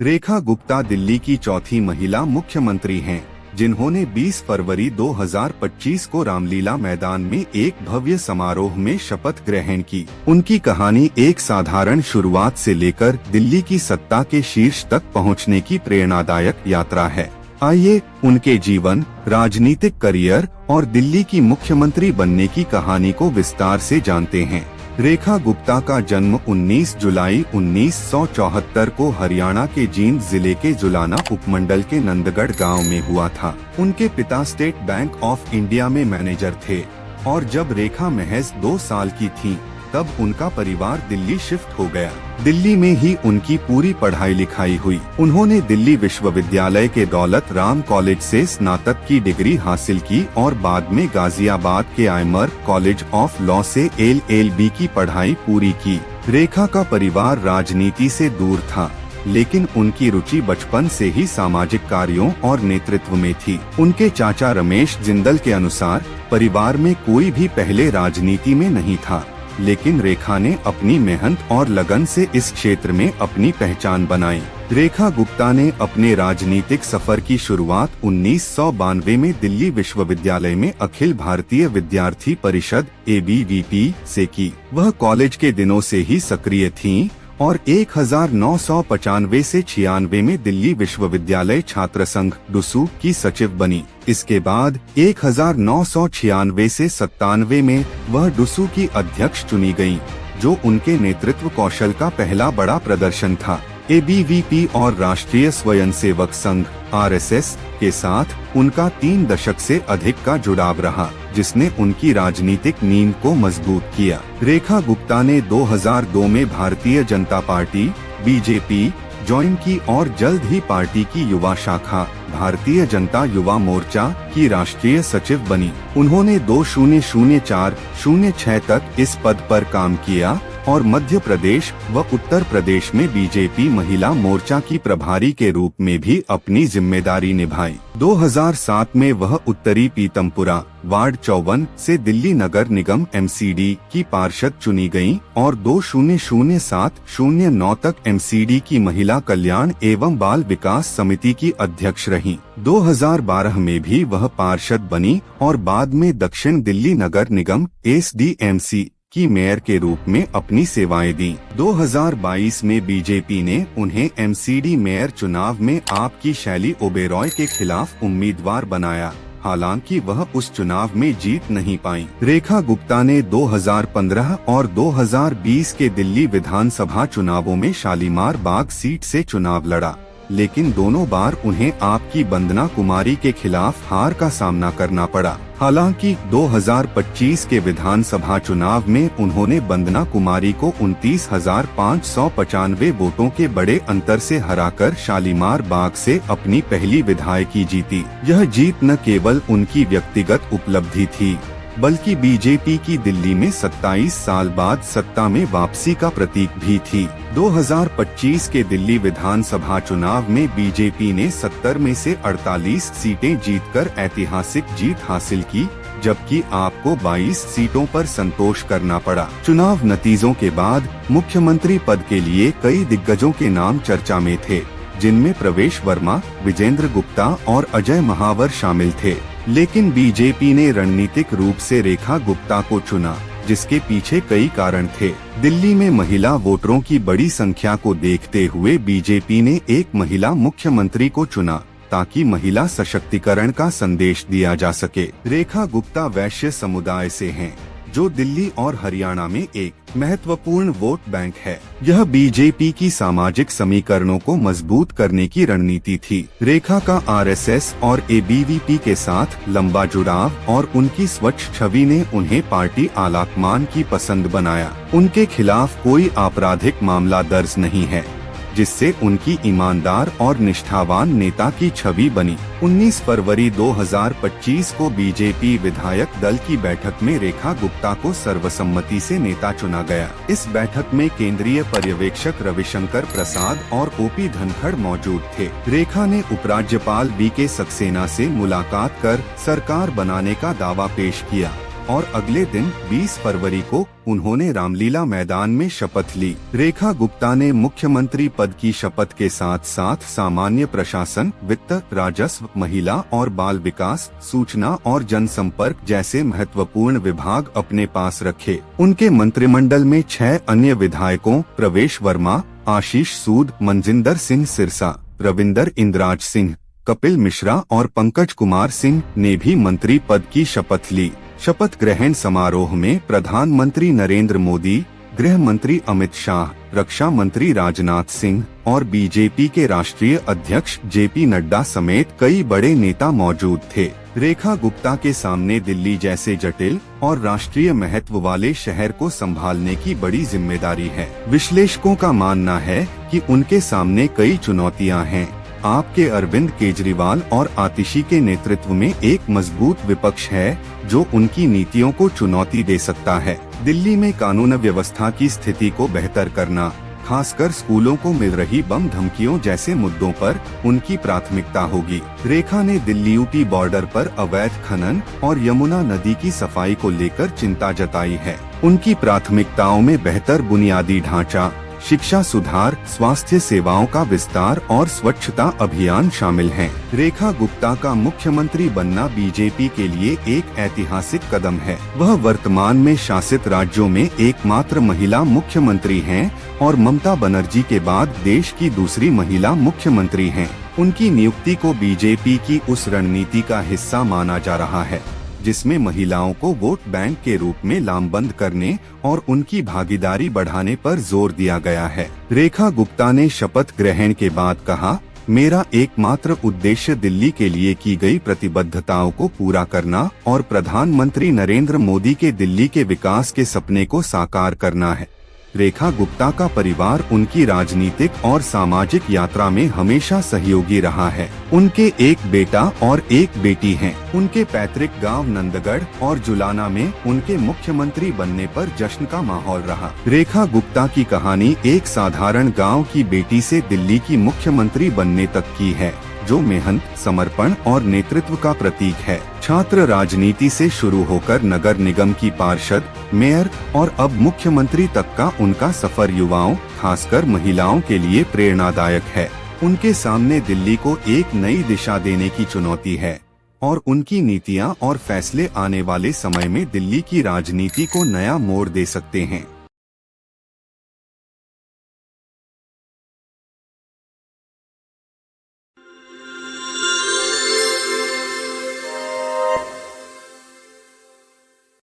रेखा गुप्ता दिल्ली की चौथी महिला मुख्यमंत्री हैं, जिन्होंने 20 फरवरी 2025 को रामलीला मैदान में एक भव्य समारोह में शपथ ग्रहण की। उनकी कहानी एक साधारण शुरुआत से लेकर दिल्ली की सत्ता के शीर्ष तक पहुंचने की प्रेरणादायक यात्रा है। आइए उनके जीवन, राजनीतिक करियर और दिल्ली की मुख्यमंत्री बनने की कहानी को विस्तार से जानते हैं। रेखा गुप्ता का जन्म 19 जुलाई 1974 को हरियाणा के जींद जिले के जुलाना उपमंडल के नंदगढ़ गांव में हुआ था। उनके पिता स्टेट बैंक ऑफ इंडिया में मैनेजर थे और जब रेखा महज 2 साल की थी, तब उनका परिवार दिल्ली शिफ्ट हो गया। दिल्ली में ही उनकी पूरी पढ़ाई लिखाई हुई। उन्होंने दिल्ली विश्वविद्यालय के दौलत राम कॉलेज से स्नातक की डिग्री हासिल की और बाद में गाजियाबाद के आइमर कॉलेज ऑफ लॉ से LLB की पढ़ाई पूरी की। रेखा का परिवार राजनीति से दूर था, लेकिन उनकी रुचि बचपन से ही सामाजिक कार्यों और नेतृत्व में थी। उनके चाचा रमेश जिंदल के अनुसार परिवार में कोई भी पहले राजनीति में नहीं था, लेकिन रेखा ने अपनी मेहनत और लगन से इस क्षेत्र में अपनी पहचान बनाई। रेखा गुप्ता ने अपने राजनीतिक सफर की शुरुआत 1992 में दिल्ली विश्वविद्यालय में अखिल भारतीय विद्यार्थी परिषद ABVP से की। वह कॉलेज के दिनों से ही सक्रिय थीं और 1995 से 96 में दिल्ली विश्वविद्यालय छात्र संघ डुसू की सचिव बनी। इसके बाद 1996 से 97 में वह डुसू की अध्यक्ष चुनी गयी, जो उनके नेतृत्व कौशल का पहला बड़ा प्रदर्शन था। ABVP और राष्ट्रीय स्वयंसेवक संघ RSS के साथ उनका 3 दशक से अधिक का जुड़ाव रहा, जिसने उनकी राजनीतिक नींव को मजबूत किया। रेखा गुप्ता ने 2002 में Bharatiya Janata party BJP join की और जल्द ही पार्टी की युवा शाखा भारतीय जनता युवा मोर्चा की राष्ट्रीय सचिव बनी। उन्होंने 2004-06 तक इस पद पर काम किया और मध्य प्रदेश व उत्तर प्रदेश में BJP महिला मोर्चा की प्रभारी के रूप में भी अपनी जिम्मेदारी निभाई। 2007 में वह उत्तरी पीतमपुरा वार्ड 54 से दिल्ली नगर निगम MCD की पार्षद चुनी गयीं और 2007-09 तक MCD की महिला कल्याण एवं बाल विकास समिति की अध्यक्ष रहीं। 2012 में भी वह पार्षद बनी और बाद में दक्षिण दिल्ली नगर निगम SDMC की मेयर के रूप में अपनी सेवाएं दी। 2022 में BJP ने उन्हें MCD मेयर चुनाव में आपकी शैली ओबेरॉय के खिलाफ उम्मीदवार बनाया, हालांकि वह उस चुनाव में जीत नहीं पाई। रेखा गुप्ता ने 2015 और 2020 के दिल्ली विधानसभा चुनावों में शालीमार बाग सीट से चुनाव लड़ा, लेकिन दोनों बार उन्हें आपकी वंदना कुमारी के खिलाफ हार का सामना करना पड़ा। हालांकि 2025 के विधानसभा चुनाव में उन्होंने वंदना कुमारी को 29,595 वोटों के बड़े अंतर से हराकर शालीमार बाग से अपनी पहली विधायकी जीती। यह जीत न केवल उनकी व्यक्तिगत उपलब्धि थी, बल्कि BJP की दिल्ली में 27 साल बाद सत्ता में वापसी का प्रतीक भी थी। 2025 के दिल्ली विधानसभा चुनाव में BJP ने 70 में से 48 सीटें जीतकर ऐतिहासिक जीत हासिल की, जबकि आपको 22 सीटों पर संतोष करना पड़ा। चुनाव नतीजों के बाद मुख्यमंत्री पद के लिए कई दिग्गजों के नाम चर्चा में थे, जिनमें प्रवेश वर्मा, विजेंद्र गुप्ता और अजय महावर शामिल थे, लेकिन BJP ने रणनीतिक रूप से रेखा गुप्ता को चुना, जिसके पीछे कई कारण थे। दिल्ली में महिला वोटरों की बड़ी संख्या को देखते हुए BJP ने एक महिला मुख्यमंत्री को चुना, ताकि महिला सशक्तिकरण का संदेश दिया जा सके। रेखा गुप्ता वैश्य समुदाय से हैं, जो दिल्ली और हरियाणा में एक महत्वपूर्ण वोट बैंक है। यह BJP की सामाजिक समीकरणों को मजबूत करने की रणनीति थी। रेखा का RSS और ABVP के साथ लंबा जुड़ाव और उनकी स्वच्छ छवि ने उन्हें पार्टी आलाकमान की पसंद बनाया। उनके खिलाफ कोई आपराधिक मामला दर्ज नहीं है, जिससे उनकी ईमानदार और निष्ठावान नेता की छवि बनी। 19 फरवरी 2025 को BJP विधायक दल की बैठक में रेखा गुप्ता को सर्वसम्मति से नेता चुना गया। इस बैठक में केंद्रीय पर्यवेक्षक रविशंकर प्रसाद और OP धनखड़ मौजूद थे। रेखा ने उपराज्यपाल VK सक्सेना से मुलाकात कर सरकार बनाने का दावा पेश किया। और अगले दिन 20 फरवरी को उन्होंने रामलीला मैदान में शपथ ली। रेखा गुप्ता ने मुख्यमंत्री पद की शपथ के साथ साथ सामान्य प्रशासन, वित्त, राजस्व, महिला और बाल विकास, सूचना और जनसंपर्क जैसे महत्वपूर्ण विभाग अपने पास रखे। उनके मंत्रिमंडल में 6 अन्य विधायकों प्रवेश वर्मा, आशीष सूद, मनजिंदर सिंह सिरसा, रविंदर इंद्राज सिंह, कपिल मिश्रा और पंकज कुमार सिंह ने भी मंत्री पद की शपथ ली। शपथ ग्रहण समारोह में प्रधानमंत्री नरेंद्र मोदी, गृह मंत्री अमित शाह, रक्षा मंत्री राजनाथ सिंह और बीजेपी के राष्ट्रीय अध्यक्ष जेपी नड्डा समेत कई बड़े नेता मौजूद थे। रेखा गुप्ता के सामने दिल्ली जैसे जटिल और राष्ट्रीय महत्व वाले शहर को संभालने की बड़ी जिम्मेदारी है। विश्लेषकों का मानना है कि उनके सामने कई चुनौतियां हैं। आपके अरविंद केजरीवाल और आतिशी के नेतृत्व में एक मजबूत विपक्ष है जो उनकी नीतियों को चुनौती दे सकता है। दिल्ली में कानून व्यवस्था की स्थिति को बेहतर करना, खासकर स्कूलों को मिल रही बम धमकियों जैसे मुद्दों पर उनकी प्राथमिकता होगी। रेखा ने दिल्ली यूपी बॉर्डर पर अवैध खनन और यमुना नदी की सफाई को लेकर चिंता जताई है। उनकी प्राथमिकताओं में बेहतर बुनियादी ढांचा, शिक्षा सुधार, स्वास्थ्य सेवाओं का विस्तार और स्वच्छता अभियान शामिल हैं। रेखा गुप्ता का मुख्यमंत्री बनना बीजेपी के लिए एक ऐतिहासिक कदम है। वह वर्तमान में शासित राज्यों में एकमात्र महिला मुख्यमंत्री हैं और ममता बनर्जी के बाद देश की दूसरी महिला मुख्यमंत्री हैं। उनकी नियुक्ति को बीजेपी की उस रणनीति का हिस्सा माना जा रहा है जिसमें महिलाओं को वोट बैंक के रूप में लामबंद करने और उनकी भागीदारी बढ़ाने पर जोर दिया गया है। रेखा गुप्ता ने शपथ ग्रहण के बाद कहा, मेरा एकमात्र उद्देश्य दिल्ली के लिए की गई प्रतिबद्धताओं को पूरा करना और प्रधानमंत्री नरेंद्र मोदी के दिल्ली के विकास के सपने को साकार करना है। रेखा गुप्ता का परिवार उनकी राजनीतिक और सामाजिक यात्रा में हमेशा सहयोगी रहा है। उनके एक बेटा और एक बेटी हैं। उनके पैतृक गांव नंदगढ़ और जुलाना में उनके मुख्यमंत्री बनने पर जश्न का माहौल रहा। रेखा गुप्ता की कहानी एक साधारण गांव की बेटी से दिल्ली की मुख्यमंत्री बनने तक की है, जो मेहनत, समर्पण और नेतृत्व का प्रतीक है। छात्र राजनीति से शुरू होकर नगर निगम की पार्षद, मेयर और अब मुख्यमंत्री तक का उनका सफर युवाओं, खासकर महिलाओं के लिए प्रेरणादायक है। उनके सामने दिल्ली को एक नई दिशा देने की चुनौती है और उनकी नीतियां और फैसले आने वाले समय में दिल्ली की राजनीति को नया मोड़ दे सकते हैं।